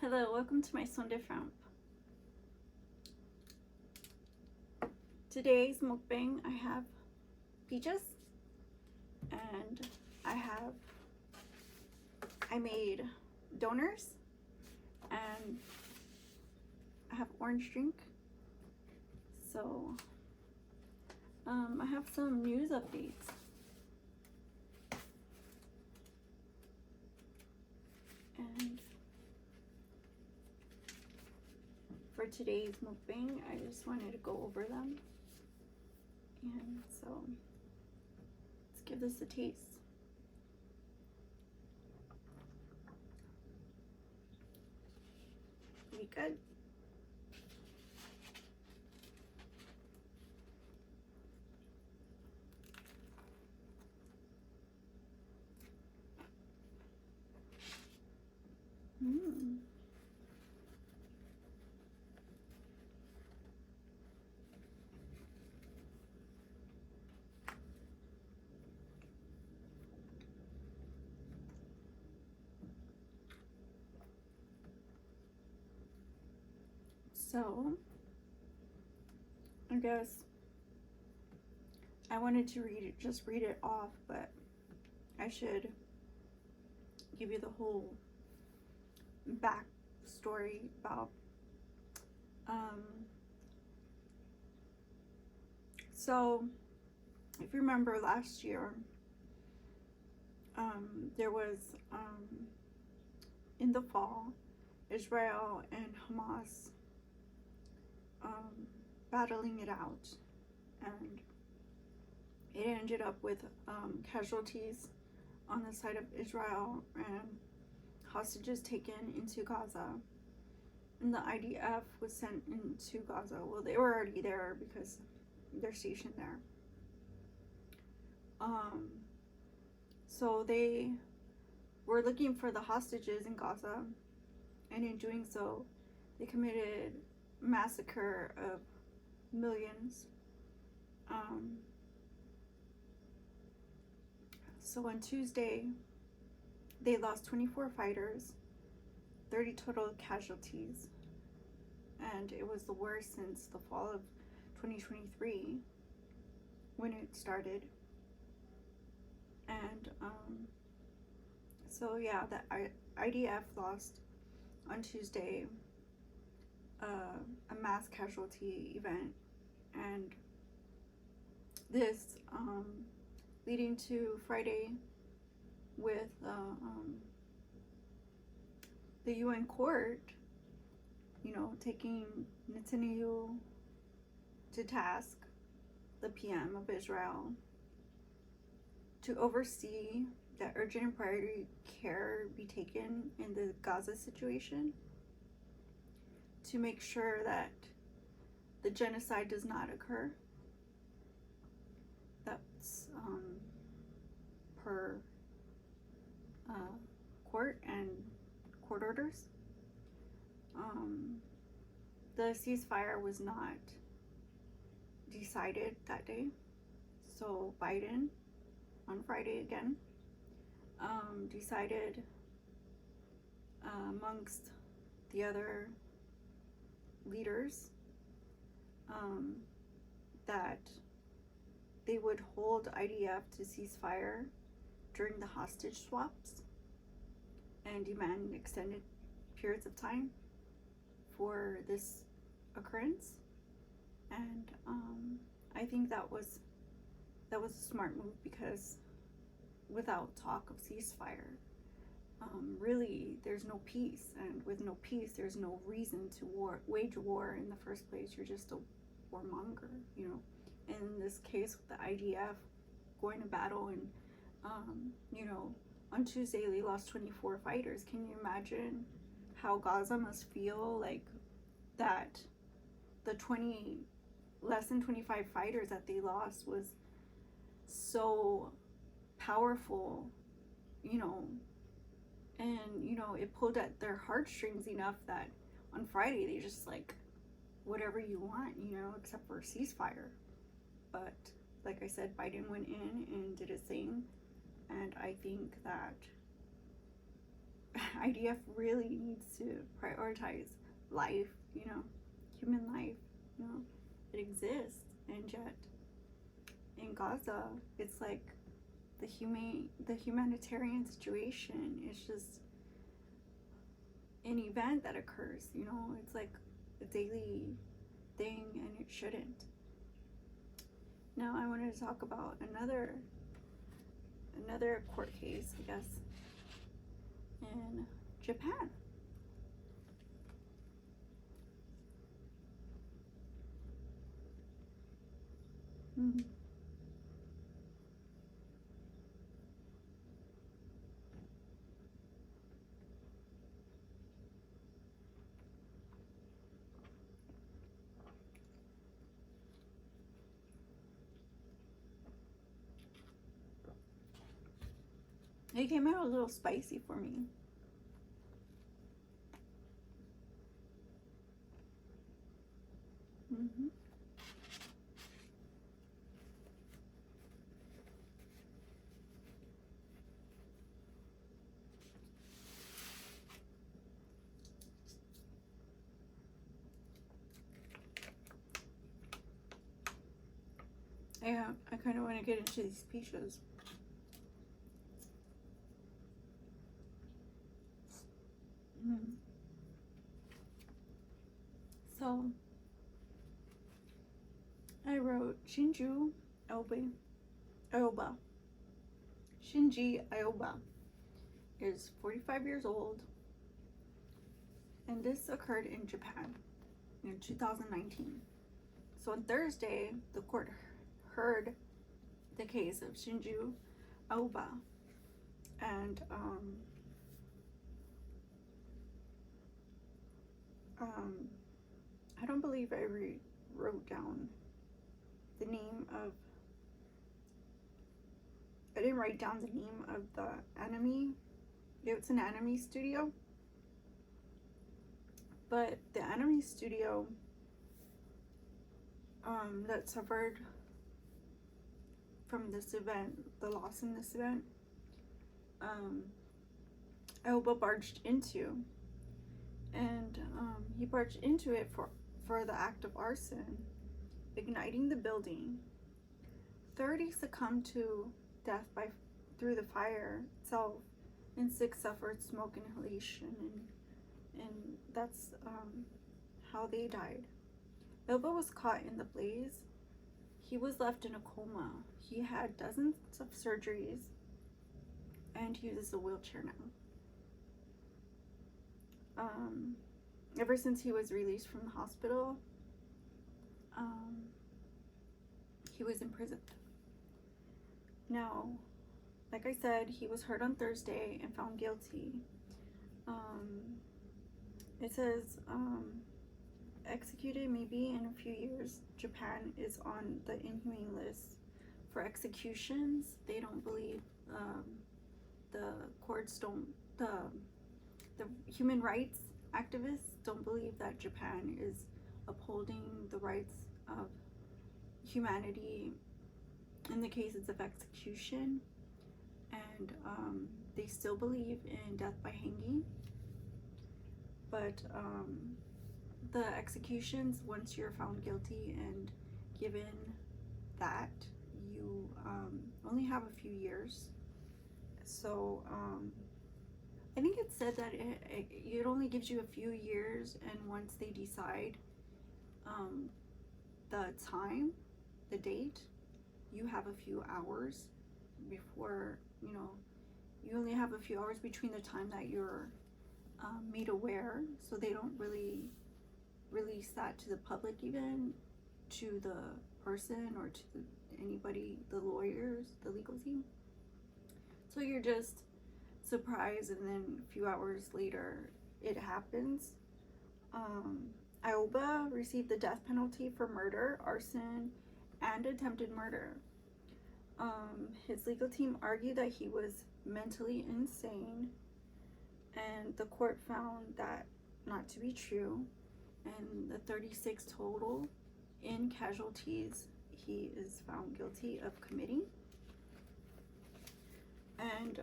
Hello, welcome to my Son de Framp. Today's mukbang, I have peaches and I made donors and I have orange drink. So I have some news updates. And for today's mukbang, I just wanted to go over them. And so let's give this a taste. Pretty good. Mm. So, I guess I wanted to read it off, but I should give you the whole backstory about. So, if you remember last year, there was in the fall, Israel and Hamas battling it out, and it ended up with casualties on the side of Israel and hostages taken into Gaza, and the IDF was sent into Gaza. Well, they were already there because they're stationed there. So they were looking for the hostages in Gaza, and in doing so, they committed massacre of millions. So on Tuesday, they lost 24 fighters, 30 total casualties, and it was the worst since the fall of 2023 when it started. And so yeah, the IDF lost on Tuesday a mass casualty event, and this leading to Friday with the UN court, taking Netanyahu to task, the PM of Israel, to oversee that urgent and priority care be taken in the Gaza situation, to make sure that the genocide does not occur. That's per court and court orders. The ceasefire was not decided that day, so Biden on Friday again decided amongst the other leaders that they would hold IDF to ceasefire during the hostage swaps and demand extended periods of time for this occurrence. And I think that was a smart move, because without talk of ceasefire, really there's no peace, and with no peace there's no reason to wage war in the first place. You're just a warmonger, In this case with the IDF going to battle, and on Tuesday they lost 24 fighters. Can you imagine how Gaza must feel like that the less than 25 fighters that they lost was so powerful, and it pulled at their heartstrings enough that on Friday they just like, whatever you want, except for a ceasefire. But like I said, Biden went in and did his thing, and I think that IDF really needs to prioritize life, human life, it exists, and yet in Gaza, it's like the humanitarian situation is just an event that occurs, it's like a daily thing, and it shouldn't. Now I wanted to talk about another court case, I guess, in Japan. Mm-hmm. It came out a little spicy for me. Mm-hmm. Yeah, I kind of want to get into these peaches. Mm. So, I wrote Shinju Aoba. Shinji Aoba is 45 years old, and this occurred in Japan in 2019. So on Thursday, the court heard the case of Shinju Aoba, and I don't believe I wrote down the name of. I didn't write down the name of the anime. It's an anime studio, but the anime studio that suffered from this event, the loss in this event, Aoba barged into, and he barged into it for the act of arson, igniting the building. 30 succumbed to death through the fire itself, and 6 suffered smoke inhalation, and that's how they died. Aoba was caught in the blaze. He was left in a coma. He had dozens of surgeries, and he uses a wheelchair now. Ever since he was released from the hospital, he was imprisoned. Now, like I said, he was heard on Thursday and found guilty. It says executed maybe in a few years. Japan is on the inhumane list for executions. They don't believe the courts don't the human rights activists don't believe that Japan is upholding the rights of humanity in the cases of execution, and they still believe in death by hanging. But the executions, once you're found guilty and given that, you only have a few years. So I think it said that it only gives you a few years, and once they decide the time, the date, you have a few hours before, you only have a few hours between the time that you're made aware, so they don't really release that to the public, even to the person or to anybody, the lawyers, the legal team. So you're just surprised, and then a few hours later it happens. Aoba received the death penalty for murder, arson, and attempted murder. His legal team argued that he was mentally insane, and the court found that not to be true, and the 36 total in casualties he is found guilty of committing. And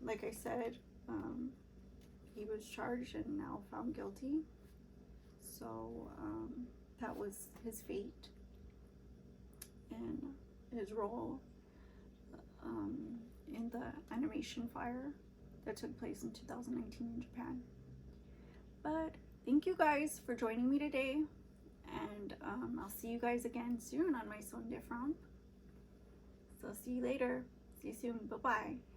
like I said, he was charged and now found guilty. So that was his fate and his role in the animation fire that took place in 2019 in Japan. But thank you guys for joining me today, and I'll see you guys again soon on my Sonde Front. So see you later. See you soon. Bye bye.